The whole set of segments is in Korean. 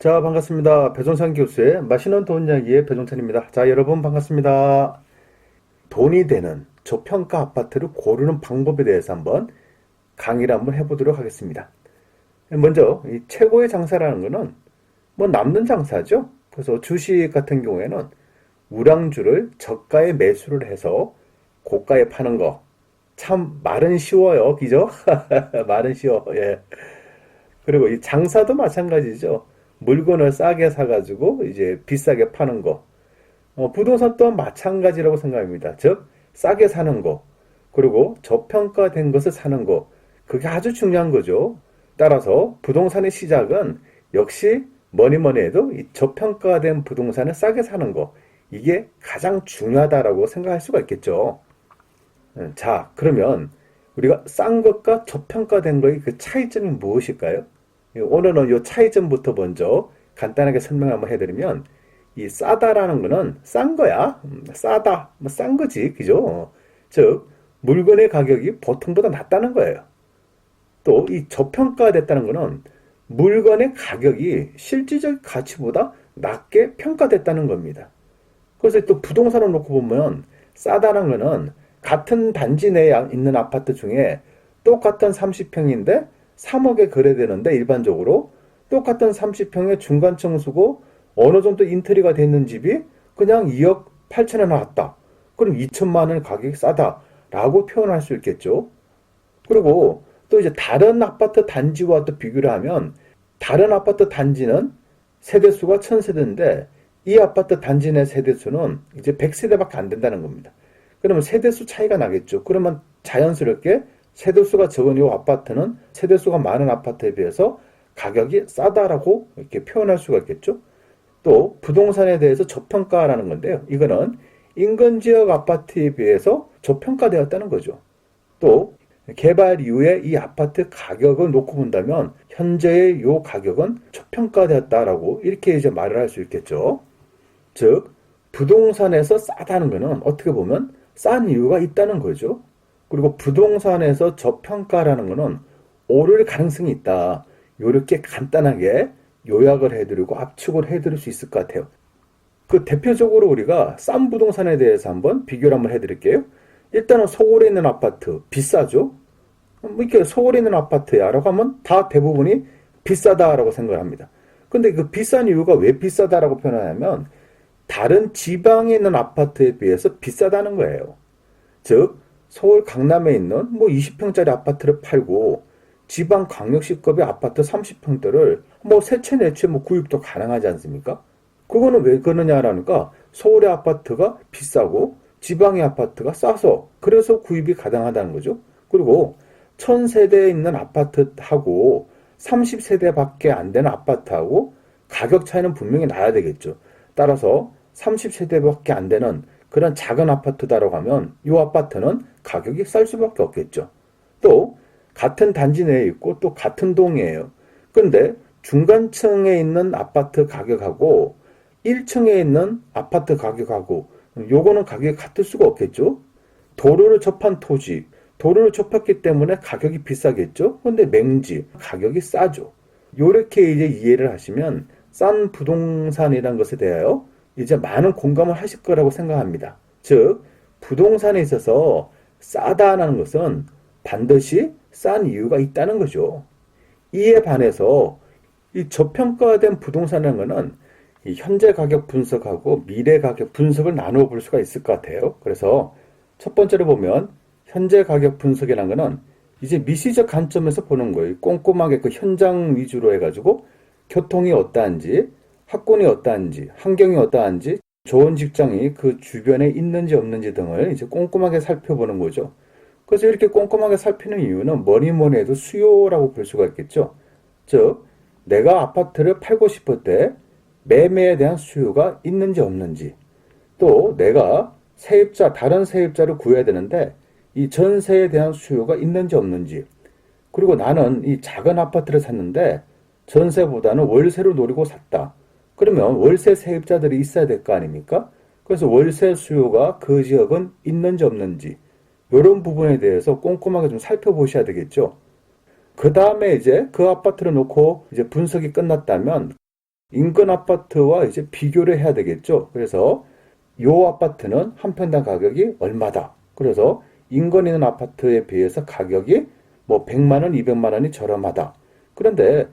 자, 반갑습니다. 배종찬 교수의 맛있는 돈 이야기의 배종찬입니다. 자, 여러분 반갑습니다. 돈이 되는 저평가 아파트를 고르는 방법에 대해서 한번 강의를 한번 해보도록 하겠습니다. 먼저 이 최고의 장사라는 거는 뭐 남는 장사죠. 그래서 주식 같은 경우에는 우량주를 저가에 매수를 해서 고가에 파는 거. 참 말은 쉬워요. 그죠? 말은 쉬워. 예. 그리고 이 장사도 마찬가지죠. 물건을 싸게 사가지고 이제 비싸게 파는 거. 부동산 또한 마찬가지라고 생각합니다. 즉, 싸게 사는 거, 그리고 저평가된 것을 사는 거. 그게 아주 중요한 거죠. 따라서 부동산의 시작은 역시 뭐니 뭐니 해도 이 저평가된 부동산을 싸게 사는 거. 이게 가장 중요하다라고 생각할 수가 있겠죠. 자, 그러면 우리가 싼 것과 저평가된 거의 그 차이점이 무엇일까요? 오늘은 이 차이점부터 먼저 간단하게 설명 한번 해드리면, 이 싸다라는 거는 싼 거야. 싸다. 뭐 싼 거지. 그죠? 즉, 물건의 가격이 보통보다 낮다는 거예요. 또 이 저평가됐다는 거는 물건의 가격이 실질적 가치보다 낮게 평가됐다는 겁니다. 그래서 또 부동산을 놓고 보면 싸다는 거는 같은 단지 내에 있는 아파트 중에 똑같은 30평인데 3억에 거래되는데, 일반적으로 똑같은 30평의 중간층 수고 어느 정도 인테리어가 되는 집이 그냥 2억 8천에 나왔다. 그럼 2천만 원 가격이 싸다라고 표현할 수 있겠죠. 그리고 또 이제 다른 아파트 단지와 또 비교를 하면, 다른 아파트 단지는 세대수가 1000세대인데 이 아파트 단지 내 세대수는 이제 100세대밖에 안 된다는 겁니다. 그러면 세대수 차이가 나겠죠. 그러면 자연스럽게 세대수가 적은 이 아파트는 세대수가 많은 아파트에 비해서 가격이 싸다라고 이렇게 표현할 수가 있겠죠. 또 부동산에 대해서 저평가라는 건데요. 이거는 인근 지역 아파트에 비해서 저평가되었다는 거죠. 또 개발 이후에 이 아파트 가격을 놓고 본다면 현재의 이 가격은 저평가되었다라고 이렇게 이제 말을 할 수 있겠죠. 즉, 부동산에서 싸다는 것은 어떻게 보면 싼 이유가 있다는 거죠. 그리고 부동산에서 저평가라는 것은 오를 가능성이 있다. 이렇게 간단하게 요약을 해드리고 압축을 해드릴 수 있을 것 같아요. 그 대표적으로 우리가 싼 부동산에 대해서 한번 비교를 한번 해드릴게요. 일단은 서울에 있는 아파트 비싸죠? 뭐 이렇게 서울에 있는 아파트야 라고 하면 다 대부분이 비싸다라고 생각을 합니다. 근데 그 비싼 이유가 왜 비싸다라고 표현하냐면, 다른 지방에 있는 아파트에 비해서 비싸다는 거예요. 즉, 서울 강남에 있는 뭐 20평짜리 아파트를 팔고 지방 광역시급의 아파트 30평대를 뭐 세채 네채 뭐 구입도 가능하지 않습니까? 그거는 왜 그러냐라니까, 서울의 아파트가 비싸고 지방의 아파트가 싸서 그래서 구입이 가능하다는 거죠. 그리고 1000세대에 있는 아파트하고 30세대밖에 안 되는 아파트하고 가격 차이는 분명히 나야 되겠죠. 따라서 30세대밖에 안 되는 그런 작은 아파트다라고 하면 이 아파트는 가격이 쌀 수밖에 없겠죠. 또 같은 단지 내에 있고 또 같은 동이에요. 근데 중간층에 있는 아파트 가격하고 1층에 있는 아파트 가격하고 요거는 가격이 같을 수가 없겠죠. 도로를 접한 토지, 도로를 접했기 때문에 가격이 비싸겠죠. 근데 맹지, 가격이 싸죠. 요렇게 이제 이해를 하시면 싼 부동산이라는 것에 대하여 이제 많은 공감을 하실 거라고 생각합니다. 즉, 부동산에 있어서 싸다라는 것은 반드시 싼 이유가 있다는 거죠. 이에 반해서 이 저평가된 부동산이라는 것은 이 현재 가격 분석하고 미래 가격 분석을 나누어 볼 수가 있을 것 같아요. 그래서 첫 번째로 보면 현재 가격 분석이라는 것은 이제 미시적 관점에서 보는 거예요. 꼼꼼하게 그 현장 위주로 해가지고 교통이 어떠한지, 학군이 어떠한지, 환경이 어떠한지, 좋은 직장이 그 주변에 있는지 없는지 등을 이제 꼼꼼하게 살펴보는 거죠. 그래서 이렇게 꼼꼼하게 살피는 이유는 뭐니 뭐니 해도 수요라고 볼 수가 있겠죠. 즉, 내가 아파트를 팔고 싶을 때 매매에 대한 수요가 있는지 없는지, 또 내가 세입자, 다른 세입자를 구해야 되는데 이 전세에 대한 수요가 있는지 없는지, 그리고 나는 이 작은 아파트를 샀는데 전세보다는 월세를 노리고 샀다. 그러면 월세 세입자들이 있어야 될 거 아닙니까? 그래서 월세 수요가 그 지역은 있는지 없는지, 이런 부분에 대해서 꼼꼼하게 좀 살펴보셔야 되겠죠. 그 다음에 이제 그 아파트를 놓고 이제 분석이 끝났다면 인근 아파트와 이제 비교를 해야 되겠죠. 그래서 요 아파트는 한 평당 가격이 얼마다. 그래서 인근 있는 아파트에 비해서 가격이 뭐 100만 원, 200만 원이 저렴하다. 그런데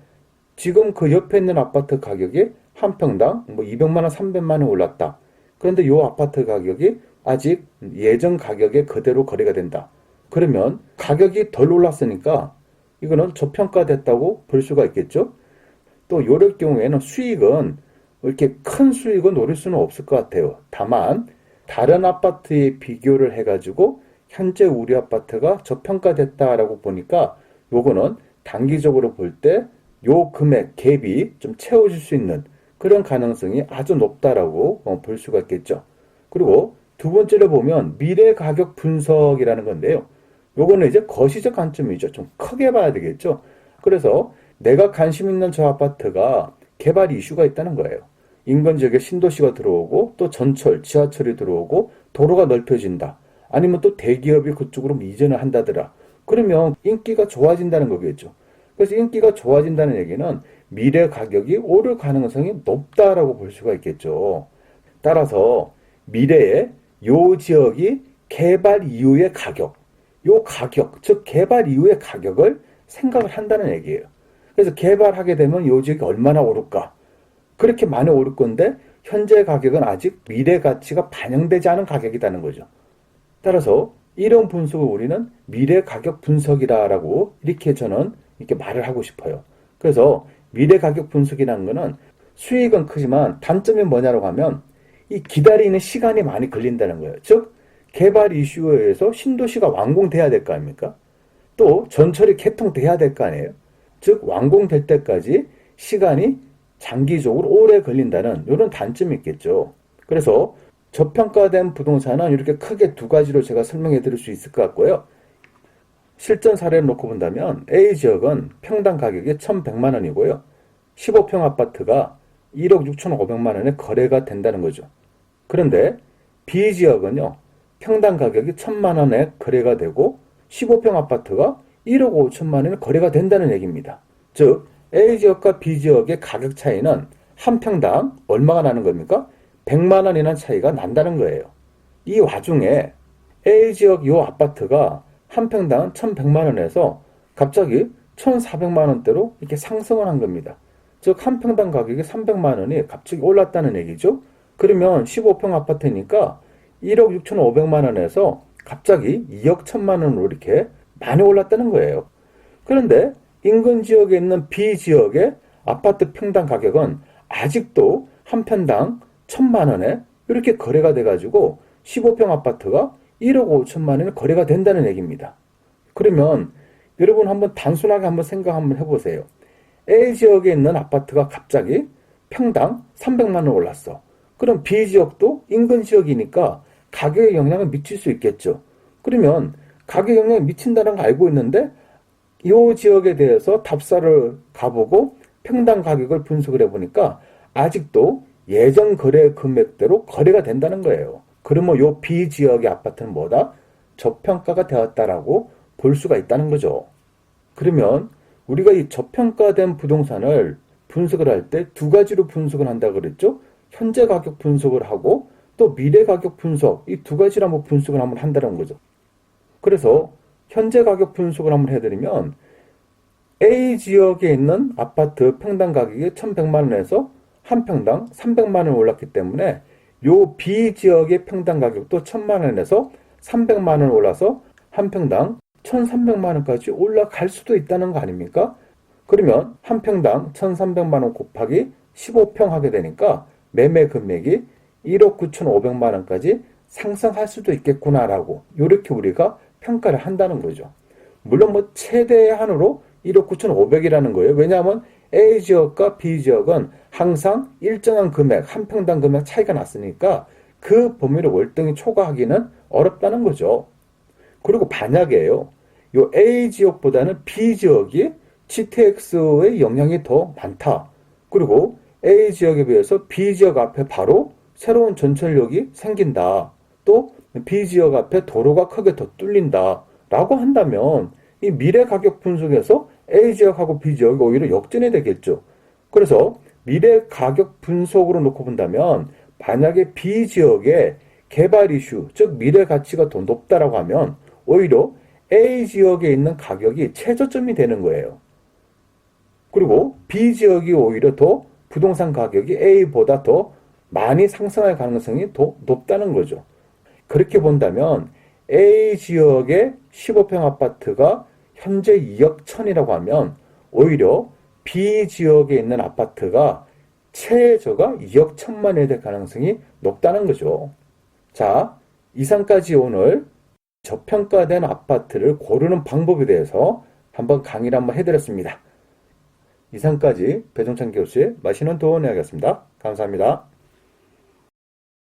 지금 그 옆에 있는 아파트 가격이 한 평당 뭐 200만 원, 300만 원 올랐다. 그런데 요 아파트 가격이 아직 예전 가격에 그대로 거래가 된다. 그러면 가격이 덜 올랐으니까 이거는 저평가됐다고 볼 수가 있겠죠. 또 요럴 경우에는 수익은 이렇게 큰 수익을 노릴 수는 없을 것 같아요. 다만 다른 아파트에 비교를 해가지고 현재 우리 아파트가 저평가됐다라고 보니까 요거는 단기적으로 볼 때 요 금액 갭이 좀 채워질 수 있는 그런 가능성이 아주 높다라고 볼 수가 있겠죠. 그리고 두 번째로 보면 미래 가격 분석이라는 건데요. 요거는 이제 거시적 관점이죠. 좀 크게 봐야 되겠죠. 그래서 내가 관심 있는 저 아파트가 개발 이슈가 있다는 거예요. 인근 지역에 신도시가 들어오고 또 전철, 지하철이 들어오고 도로가 넓혀진다. 아니면 또 대기업이 그쪽으로 이전을 한다더라. 그러면 인기가 좋아진다는 거겠죠. 그래서 인기가 좋아진다는 얘기는 미래 가격이 오를 가능성이 높다라고 볼 수가 있겠죠. 따라서 미래에 요 지역이 개발 이후의 가격, 요 가격, 즉 개발 이후의 가격을 생각을 한다는 얘기예요. 그래서 개발하게 되면 요 지역이 얼마나 오를까? 그렇게 많이 오를 건데 현재 가격은 아직 미래 가치가 반영되지 않은 가격이라는 거죠. 따라서 이런 분석을 우리는 미래 가격 분석이라고 이렇게 저는 이렇게 말을 하고 싶어요. 그래서 미래 가격 분석이라는 거는 수익은 크지만 단점이 뭐냐고 하면 이 기다리는 시간이 많이 걸린다는 거예요. 즉 개발 이슈에 의해서 신도시가 완공돼야 될 거 아닙니까? 또 전철이 개통돼야 될 거 아니에요. 즉 완공될 때까지 시간이 장기적으로 오래 걸린다는 이런 단점이 있겠죠. 그래서 저평가된 부동산은 이렇게 크게 두 가지로 제가 설명해 드릴 수 있을 것 같고요. 실전 사례를 놓고 본다면 A 지역은 평당 가격이 1,100만 원이고요. 15평 아파트가 1억 6,500만 원에 거래가 된다는 거죠. 그런데 B 지역은요. 평당 가격이 1,000만 원에 거래가 되고 15평 아파트가 1억 5천만 원에 거래가 된다는 얘기입니다. 즉 A 지역과 B 지역의 가격 차이는 한 평당 얼마가 나는 겁니까? 100만 원이나 차이가 난다는 거예요. 이 와중에 A 지역 이 아파트가 한 평당 1,100만 원에서 갑자기 1,400만 원대로 이렇게 상승을 한 겁니다. 즉 한 평당 가격이 300만 원이 갑자기 올랐다는 얘기죠. 그러면 15평 아파트니까 1억 6,500만 원에서 갑자기 2억 1,000만 원으로 이렇게 많이 올랐다는 거예요. 그런데 인근 지역에 있는 B 지역의 아파트 평당 가격은 아직도 한 평당 1,000만 원에 이렇게 거래가 돼가지고 15평 아파트가 1억 5천만 원에 거래가 된다는 얘기입니다. 그러면 여러분 한번 단순하게 한번 생각 한번 해보세요. A 지역에 있는 아파트가 갑자기 평당 300만 원 올랐어. 그럼 B 지역도 인근 지역이니까 가격에 영향을 미칠 수 있겠죠. 그러면 가격에 영향을 미친다는 거 알고 있는데 이 지역에 대해서 답사를 가보고 평당 가격을 분석을 해보니까 아직도 예전 거래 금액대로 거래가 된다는 거예요. 그러면 요 B 지역의 아파트는 뭐다? 저평가가 되었다라고 볼 수가 있다는 거죠. 그러면 우리가 이 저평가된 부동산을 분석을 할 때 두 가지로 분석을 한다고 그랬죠? 현재 가격 분석을 하고 또 미래 가격 분석, 이 두 가지로 한번 분석을 한번 한다는 거죠. 그래서 현재 가격 분석을 한번 해드리면 A 지역에 있는 아파트 평당 가격이 1,100만 원에서 한 평당 300만 원 올랐기 때문에 요 B 지역의 평당 가격도 1,000만 원에서 300만 원 올라서 한 평당 1,300만 원까지 올라갈 수도 있다는 거 아닙니까? 그러면 한 평당 1,300만 원 곱하기 15평 하게 되니까 매매 금액이 1억 9,500만 원까지 상승할 수도 있겠구나라고 이렇게 우리가 평가를 한다는 거죠. 물론 뭐 최대한으로 1억 9,500이라는 거예요. 왜냐하면 A 지역과 B 지역은 항상 일정한 금액, 한 평당 금액 차이가 났으니까 그 범위를 월등히 초과하기는 어렵다는 거죠. 그리고 만약에요, 요 A 지역보다는 B 지역이 GTX의 영향이 더 많다. 그리고 A 지역에 비해서 B 지역 앞에 바로 새로운 전철역이 생긴다. 또 B 지역 앞에 도로가 크게 더 뚫린다. 라고 한다면 이 미래 가격 분석에서 A 지역하고 B 지역이 오히려 역전이 되겠죠. 그래서 미래 가격 분석으로 놓고 본다면 만약에 B 지역의 개발 이슈, 즉 미래 가치가 더 높다라고 하면 오히려 A 지역에 있는 가격이 최저점이 되는 거예요. 그리고 B 지역이 오히려 더 부동산 가격이 A보다 더 많이 상승할 가능성이 더 높다는 거죠. 그렇게 본다면 A 지역의 15평 아파트가 현재 2억 1천이라고 하면 오히려 B 지역에 있는 아파트가 최저가 2억 1천만 원이 될 가능성이 높다는 거죠. 자, 이상까지 오늘 저평가된 아파트를 고르는 방법에 대해서 한번 강의를 한번 해드렸습니다. 이상까지 배종찬 교수의 맛있는 도움이었습니다. 감사합니다.